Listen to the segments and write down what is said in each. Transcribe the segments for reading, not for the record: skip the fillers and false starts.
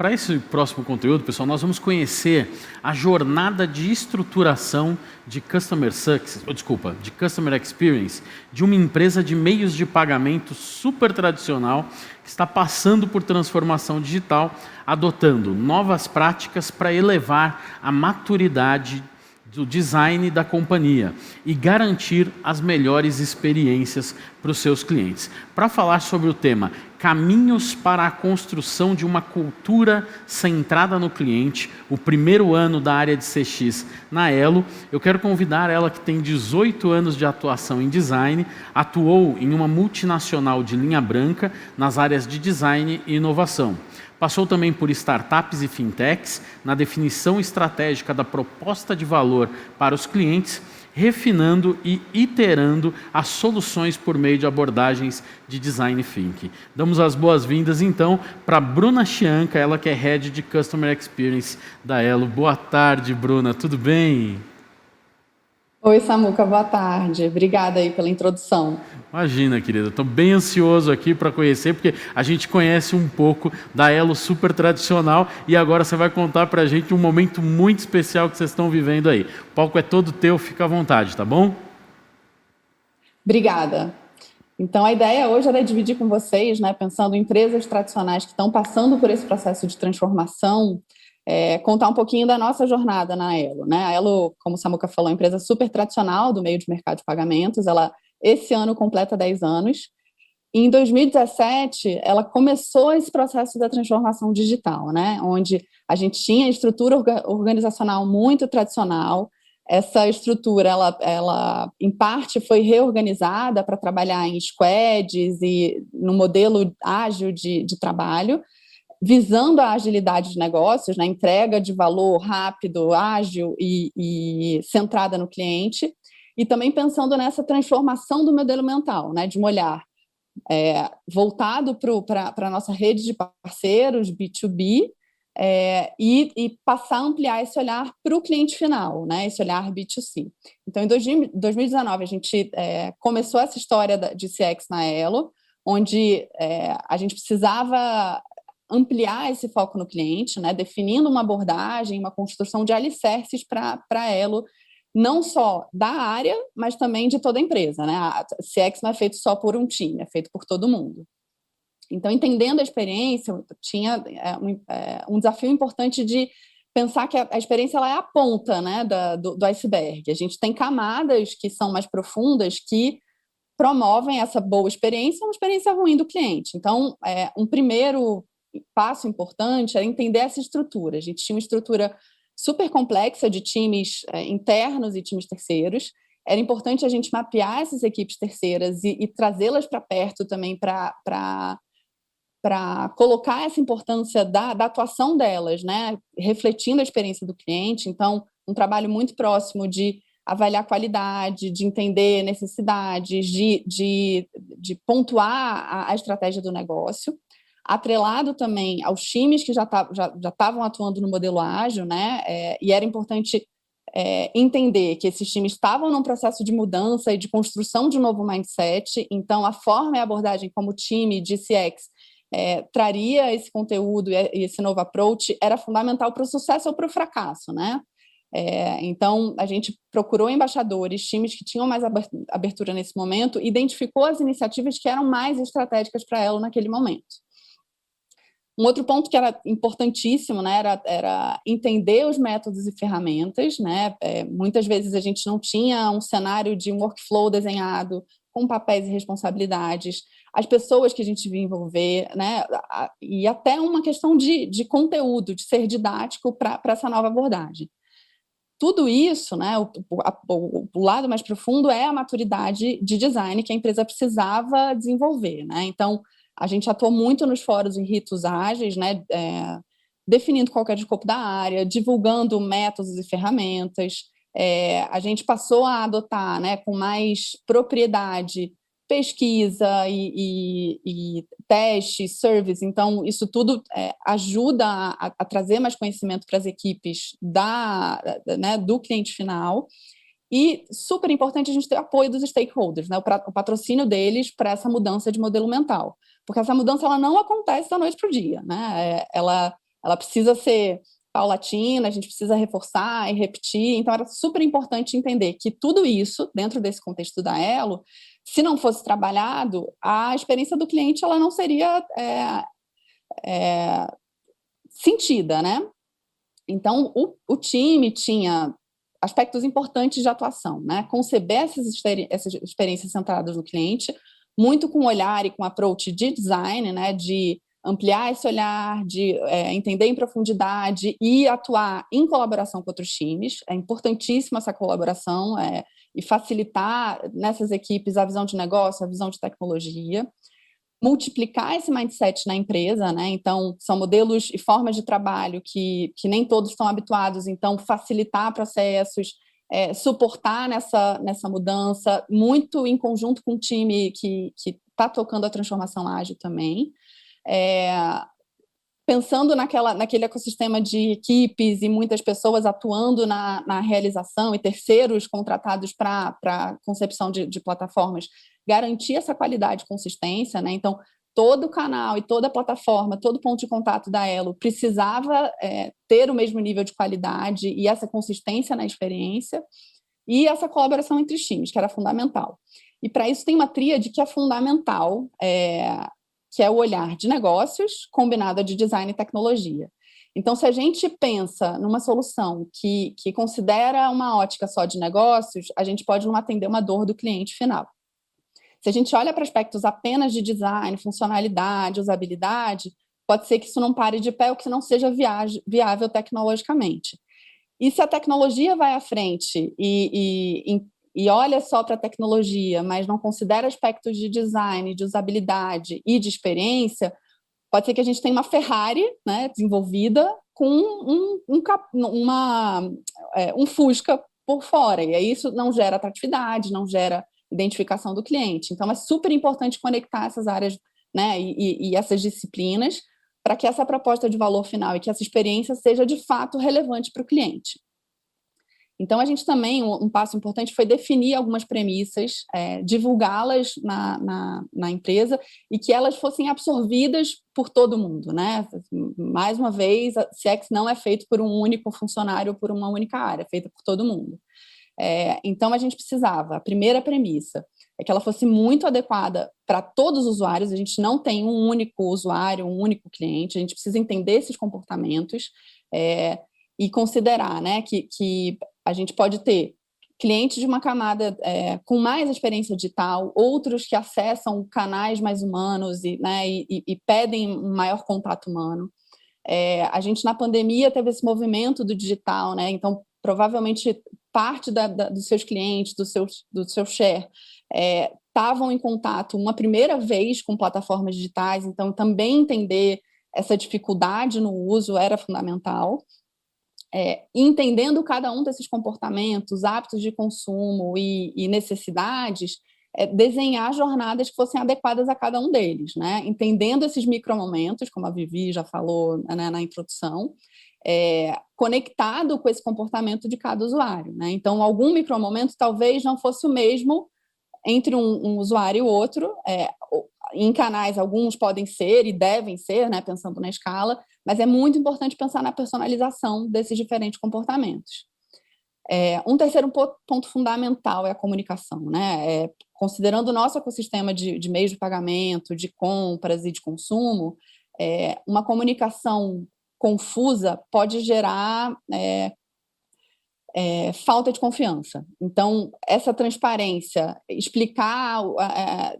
para esse próximo conteúdo, pessoal, nós vamos conhecer a jornada de estruturação de Customer Experience de uma empresa de meios de pagamento super tradicional que está passando por transformação digital, adotando novas práticas para elevar a maturidade do design da companhia e garantir as melhores experiências para os seus clientes. Para falar sobre o tema Caminhos para a construção de uma cultura centrada no cliente, o primeiro ano da área de CX na Elo, eu quero convidar ela, que tem 18 anos de atuação em design, atuou em uma multinacional de linha branca nas áreas de design e inovação. Passou também por startups e fintechs na definição estratégica da proposta de valor para os clientes, refinando e iterando as soluções por meio de abordagens de design thinking. Damos as boas-vindas, então, para Bruna Chianca, ela que é Head de Customer Experience da Elo. Boa tarde, Bruna, tudo bem? Oi, Samuca, boa tarde. Obrigada aí pela introdução. Imagina, querida, estou bem ansioso aqui para conhecer, porque a gente conhece um pouco da Elo super tradicional e agora você vai contar para a gente um momento muito especial que vocês estão vivendo aí. O palco é todo teu, fica à vontade, tá bom? Obrigada. Então, a ideia hoje era dividir com vocês, né, pensando em empresas tradicionais que estão passando por esse processo de transformação, contar um pouquinho da nossa jornada na Elo, né? A Elo, como o Samuca falou, é uma empresa super tradicional do meio de mercado de pagamentos. Ela, esse ano, completa 10 anos. E em 2017, ela começou esse processo da transformação digital, né? Onde a gente tinha estrutura organizacional muito tradicional. Essa estrutura, ela em parte, foi reorganizada para trabalhar em squads e no modelo ágil de trabalho, visando a agilidade de negócios, né, entrega de valor rápido, ágil e centrada no cliente, e também pensando nessa transformação do modelo mental, né, de um olhar voltado para a nossa rede de parceiros, B2B, e passar a ampliar esse olhar para o cliente final, né, esse olhar B2C. Então, em 2019, a gente começou essa história de CX na Elo, onde a gente precisava ampliar esse foco no cliente, né, definindo uma abordagem, uma construção de alicerces para a Elo, não só da área, mas também de toda a empresa, né? A CX não é feito só por um time, é feito por todo mundo. Então, entendendo a experiência, tinha um desafio importante de pensar que a experiência ela é a ponta, né, do iceberg. A gente tem camadas que são mais profundas que promovem essa boa experiência, uma experiência ruim do cliente. Então, um primeiro passo importante era entender essa estrutura. A gente tinha uma estrutura super complexa de times internos e times terceiros. Era importante a gente mapear essas equipes terceiras e trazê-las para perto também para colocar essa importância da atuação delas, né? Refletindo a experiência do cliente. Então, um trabalho muito próximo de avaliar qualidade, de entender necessidades, de pontuar a estratégia do negócio, atrelado também aos times que já estavam atuando no modelo ágil, né? E era importante entender que esses times estavam num processo de mudança e de construção de um novo mindset. Então, a forma e a abordagem como time de CX traria esse conteúdo e esse novo approach era fundamental para o sucesso ou para o fracasso, né? Então, a gente procurou embaixadores, times que tinham mais abertura nesse momento, identificou as iniciativas que eram mais estratégicas para ela naquele momento. Um outro ponto que era importantíssimo, né, era entender os métodos e ferramentas, né? Muitas vezes a gente não tinha um cenário de um workflow desenhado com papéis e responsabilidades, as pessoas que a gente via envolver, né? E até uma questão de conteúdo, de ser didático para essa nova abordagem. Tudo isso, né, o lado mais profundo é a maturidade de design que a empresa precisava desenvolver, né? Então, a gente atuou muito nos fóruns e ritos ágeis, né, definindo qual que é o escopo da área, divulgando métodos e ferramentas. A gente passou a adotar, né, com mais propriedade, pesquisa e teste, service. Então, isso tudo ajuda a trazer mais conhecimento para as equipes né, do cliente final. E super importante a gente ter apoio dos stakeholders, né, o patrocínio deles para essa mudança de modelo mental. Porque essa mudança ela não acontece da noite para o dia, né? ela precisa ser paulatina, a gente precisa reforçar e repetir, então era super importante entender que tudo isso, dentro desse contexto da Elo, se não fosse trabalhado, a experiência do cliente ela não seria sentida, né? Então, o time tinha aspectos importantes de atuação, né? Conceber essas experiências centradas no cliente, muito com olhar e com approach de design, né? De ampliar esse olhar, de entender em profundidade e atuar em colaboração com outros times. É importantíssima essa colaboração e facilitar nessas equipes a visão de negócio, a visão de tecnologia. Multiplicar esse mindset na empresa, né? Então, são modelos e formas de trabalho que nem todos estão habituados, então, facilitar processos, suportar nessa mudança, muito em conjunto com o time que está tocando a transformação ágil também. Pensando naquele ecossistema de equipes e muitas pessoas atuando na realização e terceiros contratados para a concepção de plataformas, garantir essa qualidade e consistência, né? Então, todo o canal e toda a plataforma, todo ponto de contato da Elo precisava ter o mesmo nível de qualidade e essa consistência na experiência e essa colaboração entre os times, que era fundamental. E para isso tem uma tríade que é fundamental, que é o olhar de negócios combinado de design e tecnologia. Então, se a gente pensa numa solução que considera uma ótica só de negócios, a gente pode não atender uma dor do cliente final. Se a gente olha para aspectos apenas de design, funcionalidade, usabilidade, pode ser que isso não pare de pé ou que não seja viável tecnologicamente. E se a tecnologia vai à frente e olha só para a tecnologia, mas não considera aspectos de design, de usabilidade e de experiência, pode ser que a gente tenha uma Ferrari, né, desenvolvida com um Fusca por fora, e aí isso não gera atratividade, não gera identificação do cliente. Então, é super importante conectar essas áreas, né, e essas disciplinas para que essa proposta de valor final e que essa experiência seja de fato relevante para o cliente. Então, a gente também, um passo importante foi definir algumas premissas, divulgá-las na empresa e que elas fossem absorvidas por todo mundo, né? Mais uma vez, a CX não é feito por um único funcionário ou por uma única área, é feita por todo mundo. Então, a gente precisava, a primeira premissa é que ela fosse muito adequada para todos os usuários, a gente não tem um único usuário, um único cliente, a gente precisa entender esses comportamentos e considerar, né, que a gente pode ter clientes de uma camada com mais experiência digital, outros que acessam canais mais humanos e pedem um maior contato humano. A gente, na pandemia, teve esse movimento do digital, né? Então, provavelmente, parte dos seus clientes, do seu share, estavam em contato uma primeira vez com plataformas digitais, então, também entender essa dificuldade no uso era fundamental. Entendendo cada um desses comportamentos, hábitos de consumo e necessidades, desenhar jornadas que fossem adequadas a cada um deles, né? Entendendo esses micromomentos, como a Vivi já falou, né, na introdução, conectado com esse comportamento de cada usuário, né? Então, algum micromomento talvez não fosse o mesmo entre um usuário e o outro. Em canais, alguns podem ser e devem ser, né, pensando na escala, mas é muito importante pensar na personalização desses diferentes comportamentos. Um terceiro ponto fundamental é a comunicação, né? Considerando o nosso ecossistema de meios de pagamento, de compras e de consumo, uma comunicação confusa pode gerar falta de confiança. Então, essa transparência, explicar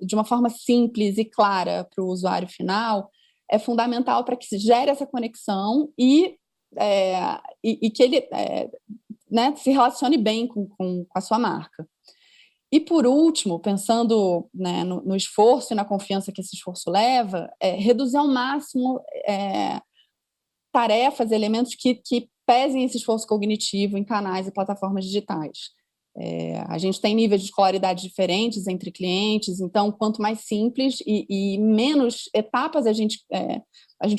de uma forma simples e clara para o usuário final é fundamental para que se gere essa conexão e que ele né, se relacione bem com a sua marca. E, por último, pensando, né, no esforço e na confiança que esse esforço leva, reduzir ao máximo tarefas, elementos que pesem esse esforço cognitivo em canais e plataformas digitais. A gente tem níveis de escolaridade diferentes entre clientes, então, quanto mais simples e menos etapas a gente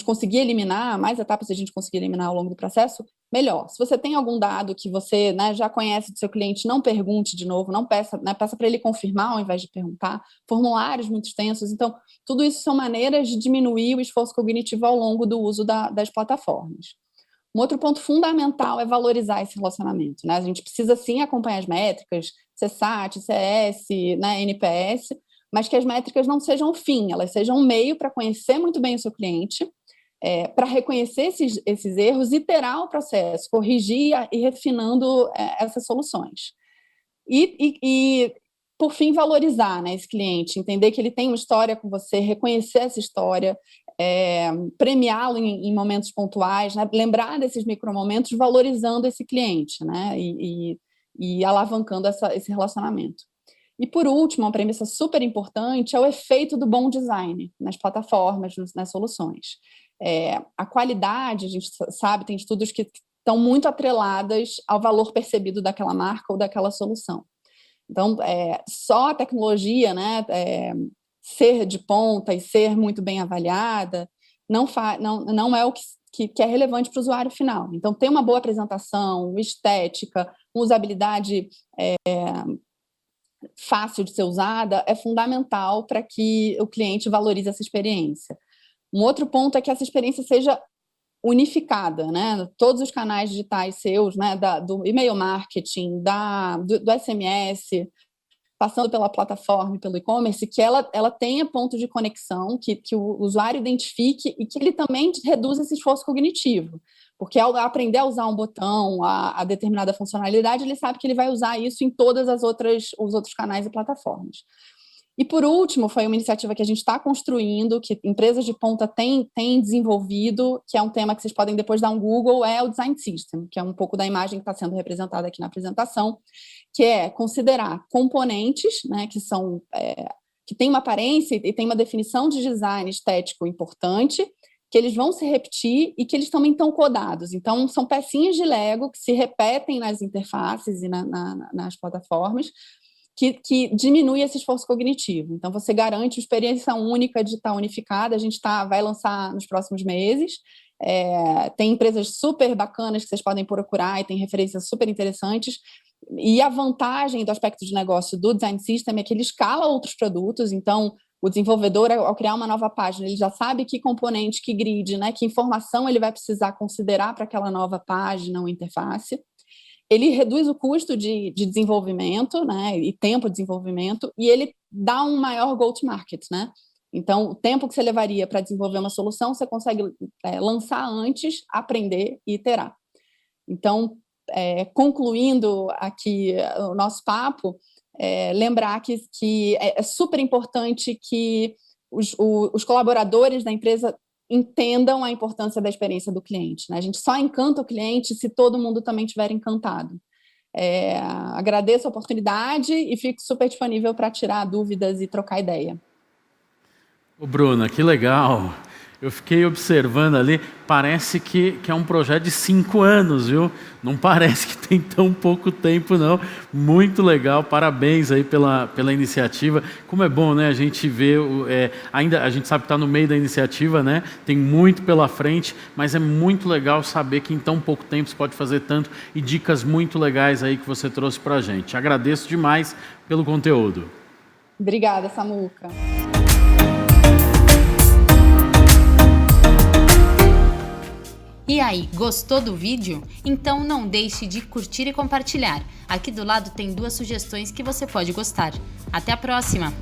conseguir eliminar, mais etapas a gente conseguir eliminar ao longo do processo, melhor. Se você tem algum dado que você, né, já conhece do seu cliente, não pergunte de novo, não peça, né, peça para ele confirmar ao invés de perguntar, formulários muito extensos. Então, tudo isso são maneiras de diminuir o esforço cognitivo ao longo do uso das plataformas. Um outro ponto fundamental é valorizar esse relacionamento, né? A gente precisa, sim, acompanhar as métricas, CSAT, CS, né, NPS, mas que as métricas não sejam o fim, elas sejam um meio para conhecer muito bem o seu cliente, para reconhecer esses erros, iterar o processo, corrigir e refinando essas soluções. E, por fim, valorizar, né, esse cliente, entender que ele tem uma história com você, reconhecer essa história, premiá-lo em momentos pontuais, né, lembrar desses micromomentos, valorizando esse cliente, né, e alavancando esse relacionamento. E, por último, uma premissa super importante é o efeito do bom design nas plataformas, nas soluções. A qualidade, a gente sabe, tem estudos que estão muito atreladas ao valor percebido daquela marca ou daquela solução. Então, só a tecnologia, né, ser de ponta e ser muito bem avaliada não é o que é relevante para o usuário final. Então, ter uma boa apresentação, estética, usabilidade fácil de ser usada é fundamental para que o cliente valorize essa experiência. Um outro ponto é que essa experiência seja unificada, né? Todos os canais digitais seus, né? Do e-mail marketing, do SMS, passando pela plataforma, pelo e-commerce, que ela tenha ponto de conexão, que o usuário identifique e que ele também reduza esse esforço cognitivo. Porque ao aprender a usar um botão, a determinada funcionalidade, ele sabe que ele vai usar isso em todas os outros canais e plataformas. E, por último, foi uma iniciativa que a gente está construindo, que empresas de ponta têm desenvolvido, que é um tema que vocês podem depois dar um Google, é o Design System, que é um pouco da imagem que está sendo representada aqui na apresentação, que é considerar componentes, né, que têm uma aparência e têm uma definição de design estético importante, que eles vão se repetir e que eles também estão codados. Então, são pecinhas de Lego que se repetem nas interfaces e nas plataformas, que diminui esse esforço cognitivo. Então, você garante uma experiência única de estar unificada. A gente vai lançar nos próximos meses. Tem empresas super bacanas que vocês podem procurar e tem referências super interessantes. E a vantagem do aspecto de negócio do Design System é que ele escala outros produtos. Então, o desenvolvedor, ao criar uma nova página, ele já sabe que componente, que grid, né, que informação ele vai precisar considerar para aquela nova página ou interface. Ele reduz o custo de desenvolvimento, né, e tempo de desenvolvimento, e ele dá um maior go-to-market, né? Então, o tempo que você levaria para desenvolver uma solução, você consegue lançar antes, aprender e iterar. Então, concluindo aqui o nosso papo, lembrar que é super importante que os colaboradores da empresa entendam a importância da experiência do cliente, né? A gente só encanta o cliente se todo mundo também estiver encantado. Agradeço a oportunidade e fico super disponível para tirar dúvidas e trocar ideia. Ô Bruna, que legal! Eu fiquei observando ali, parece que é um projeto de 5 anos, viu? Não parece que tem tão pouco tempo, não. Muito legal, parabéns aí pela iniciativa. Como é bom, né? A gente vê, ainda a gente sabe que está no meio da iniciativa, né? Tem muito pela frente, mas é muito legal saber que em tão pouco tempo você pode fazer tanto e dicas muito legais aí que você trouxe para a gente. Agradeço demais pelo conteúdo. Obrigada, Samuca. E aí, gostou do vídeo? Então não deixe de curtir e compartilhar. Aqui do lado tem 2 sugestões que você pode gostar. Até a próxima!